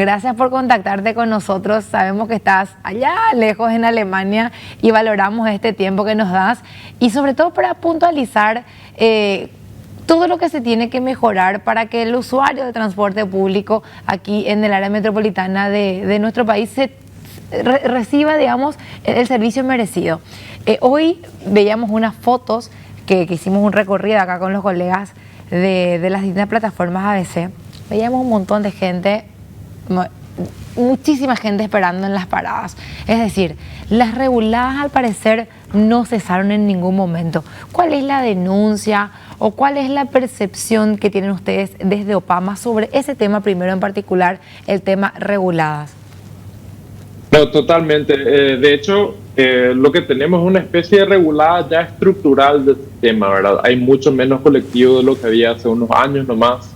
Gracias por contactarte con nosotros. Sabemos que estás allá lejos en Alemania y valoramos este tiempo que nos das y sobre todo para puntualizar todo lo que se tiene que mejorar para que el usuario de transporte público aquí en el área metropolitana de nuestro país reciba, digamos, el servicio merecido. Hoy veíamos unas fotos que hicimos un recorrido acá con los colegas de las distintas plataformas ABC. Veíamos un montón de gente, muchísima gente esperando en las paradas. Es decir, las reguladas al parecer no cesaron en ningún momento. ¿Cuál es la denuncia o cuál es la percepción que tienen ustedes desde OPAMA sobre ese tema, primero en particular, el tema reguladas? No, totalmente. De hecho, lo que tenemos es una especie de regulada ya estructural del sistema, ¿verdad? Hay mucho menos colectivo de lo que había hace unos años nomás.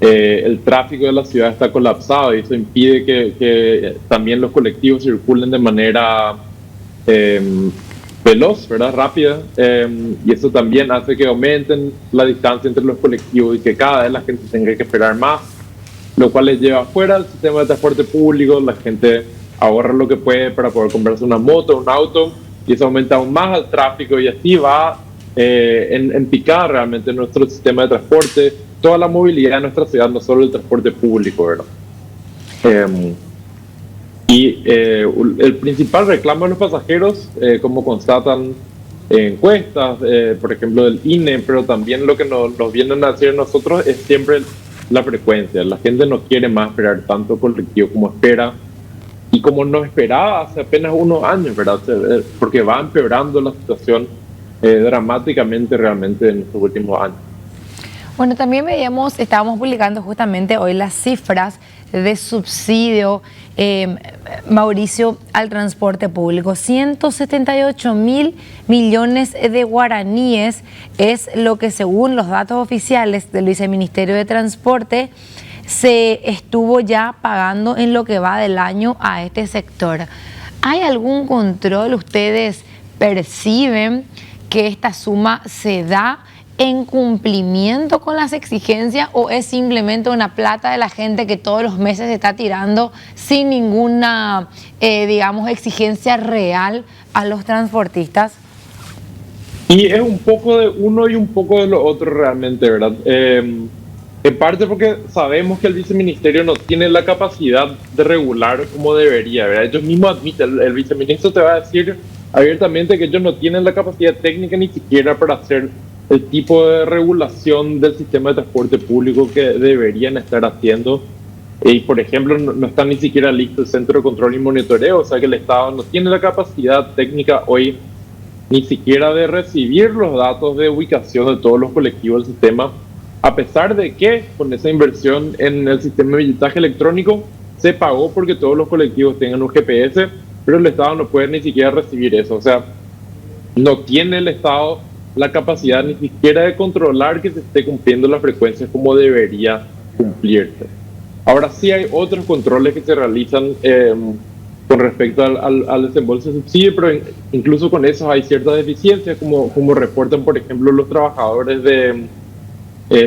El tráfico de la ciudad está colapsado y eso impide que también los colectivos circulen de manera veloz, ¿verdad? Rápida. Y eso también hace que aumenten la distancia entre los colectivos y que cada vez la gente tenga que esperar más, lo cual les lleva fuera del sistema de transporte público. La gente ahorra lo que puede para poder comprarse una moto, un auto, y eso aumenta aún más el tráfico y así va en picada realmente nuestro sistema de transporte, toda la movilidad de nuestra ciudad, no solo el transporte público, ¿verdad? El principal reclamo de los pasajeros, como constatan encuestas, por ejemplo del INE, pero también lo que nos vienen a decir nosotros es siempre la frecuencia. La gente no quiere más esperar tanto colectivo como espera y como no esperaba hace apenas unos años, ¿verdad? Porque va empeorando la situación dramáticamente realmente en estos últimos años. Bueno, también estábamos publicando justamente hoy las cifras de subsidio, Mauricio, al transporte público. 178.000 millones de guaraníes es lo que, según los datos oficiales del Viceministerio de Transporte, se estuvo ya pagando en lo que va del año a este sector. ¿Hay algún control? ¿Ustedes perciben que esta suma se da en cumplimiento con las exigencias o es simplemente una plata de la gente que todos los meses se está tirando sin ninguna, digamos, exigencia real a los transportistas? Y es un poco de uno y un poco de lo otro realmente, ¿verdad? En parte porque sabemos que el viceministerio no tiene la capacidad de regular como debería, ¿verdad? Ellos mismos admiten, el viceministro te va a decir abiertamente que ellos no tienen la capacidad técnica ni siquiera para hacer el tipo de regulación del sistema de transporte público que deberían estar haciendo. Y, por ejemplo, no está ni siquiera listo el Centro de Control y Monitoreo, o sea que el Estado no tiene la capacidad técnica hoy ni siquiera de recibir los datos de ubicación de todos los colectivos del sistema, a pesar de que con esa inversión en el sistema de billetaje electrónico se pagó porque todos los colectivos tengan un GPS, pero el Estado no puede ni siquiera recibir eso. O sea, no tiene el Estado la capacidad ni siquiera de controlar que se esté cumpliendo la frecuencia como debería cumplirse. Ahora sí hay otros controles que se realizan con respecto al desembolso de subsidio, pero incluso con esos hay ciertas deficiencias, como reportan, por ejemplo, los trabajadores de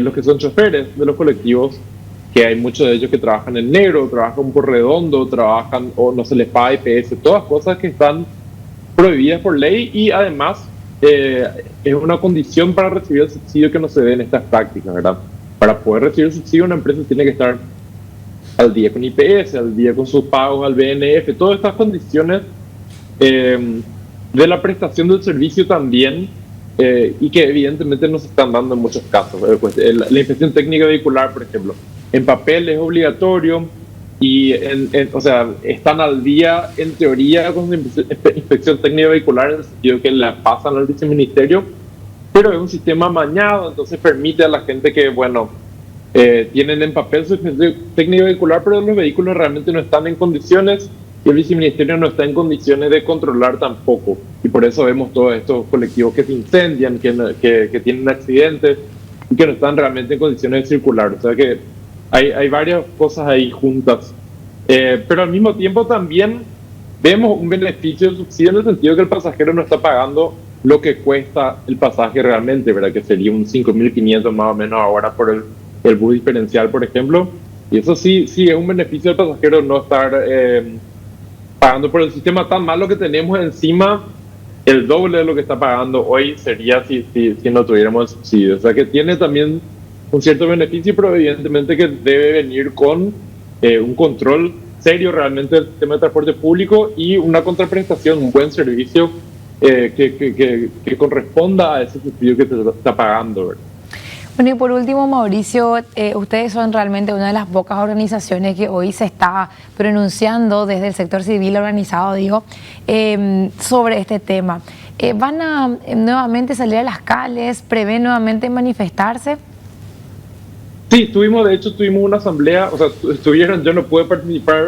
los que son choferes de los colectivos, que hay muchos de ellos que trabajan en negro, trabajan por redondo, trabajan o no se les paga IPS, todas cosas que están prohibidas por ley y además es una condición para recibir el subsidio que no se den estas prácticas, ¿verdad? Para poder recibir el subsidio una empresa tiene que estar al día con IPS, al día con sus pagos al BNF, todas estas condiciones de la prestación del servicio también, y que evidentemente no se están dando en muchos casos. Pues, la inspección técnica vehicular, por ejemplo, en papel es obligatorio y o sea, están al día en teoría con la inspección técnica vehicular en el sentido que la pasan al viceministerio, pero es un sistema amañado, entonces permite a la gente que, bueno, tienen en papel su inspección técnica vehicular, pero los vehículos realmente no están en condiciones y el viceministerio no está en condiciones de controlar tampoco. Y por eso vemos todos estos colectivos que se incendian, que tienen accidentes y que no están realmente en condiciones de circular. O sea que hay varias cosas ahí juntas. Pero al mismo tiempo también vemos un beneficio del subsidio en el sentido que el pasajero no está pagando lo que cuesta el pasaje realmente, ¿verdad? Que sería un 5.500 más o menos ahora por el bus diferencial, por ejemplo. Y eso sí, sí es un beneficio al pasajero no estar pagando por el sistema tan malo que tenemos encima. El doble de lo que está pagando hoy sería si no tuviéramos el subsidio. O sea que tiene también un cierto beneficio, pero evidentemente que debe venir con un control serio realmente del sistema de transporte público y una contraprestación, un buen servicio que corresponda a ese subsidio que se está pagando, ¿verdad? Bueno, y por último, Mauricio, ustedes son realmente una de las pocas organizaciones que hoy se está pronunciando desde el sector civil organizado, digo, sobre este tema. ¿Van a nuevamente salir a las calles? ¿Prevén nuevamente manifestarse? Sí, de hecho tuvimos una asamblea, o sea, yo no pude participar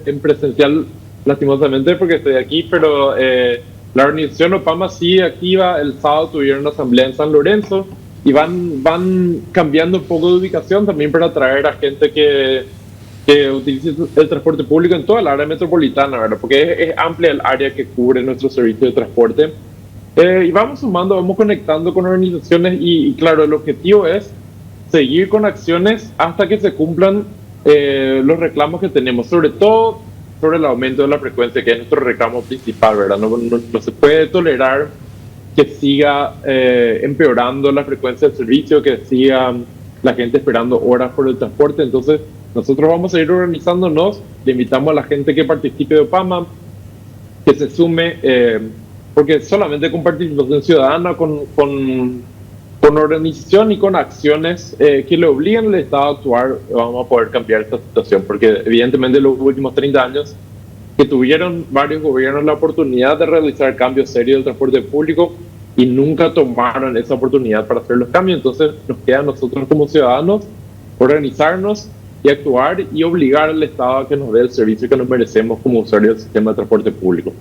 en presencial lastimosamente porque estoy aquí, pero la organización OPAMA sí activa. El sábado tuvieron una asamblea en San Lorenzo y van cambiando un poco de ubicación también para atraer a gente que utilice el transporte público en toda la área metropolitana, ¿verdad? Porque es amplia el área que cubre nuestro servicio de transporte. Y vamos sumando, vamos conectando con organizaciones y claro, el objetivo es seguir con acciones hasta que se cumplan los reclamos que tenemos, sobre todo sobre el aumento de la frecuencia, que es nuestro reclamo principal, ¿verdad? No se puede tolerar que siga empeorando la frecuencia del servicio, que siga la gente esperando horas por el transporte. Entonces nosotros vamos a ir organizándonos, le invitamos a la gente que participe de OPAMA, que se sume, porque solamente con participación ciudadana, con organización y con acciones que le obliguen al Estado a actuar, vamos a poder cambiar esta situación, porque evidentemente los últimos 30 años que tuvieron varios gobiernos la oportunidad de realizar cambios serios del transporte público y nunca tomaron esa oportunidad para hacer los cambios. Entonces nos queda a nosotros como ciudadanos organizarnos y actuar y obligar al Estado a que nos dé el servicio que nos merecemos como usuarios del sistema de transporte público.